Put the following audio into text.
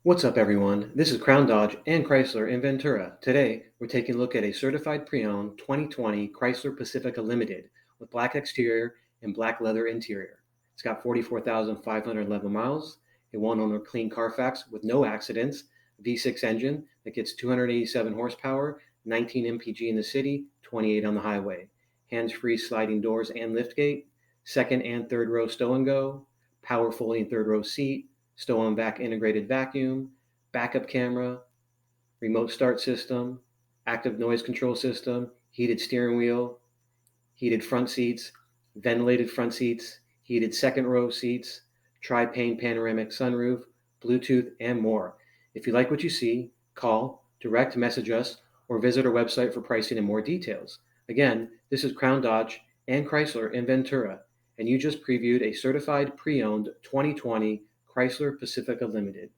What's up, everyone? This is Crown Dodge and Chrysler in Ventura. Today, we're taking a look at a certified pre-owned 2020 Chrysler Pacifica Limited with black exterior and black leather interior. It's got 44,511 miles, a one-owner clean CarFax with no accidents, a V6 engine that gets 287 horsepower, 19 mpg in the city, 28 on the highway, hands-free sliding doors and liftgate, second and third row stow and go, power folding third row seat, Stow on back integrated vacuum, backup camera, remote start system, active noise control system, heated steering wheel, heated front seats, ventilated front seats, heated second row seats, Pane panoramic sunroof, Bluetooth, and more. If you like what you see, call, direct message us, or visit our website for pricing and more details. Again, this is Crown Dodge and Chrysler in Ventura, and you just previewed a certified pre-owned 2020 Chrysler Pacifica Limited.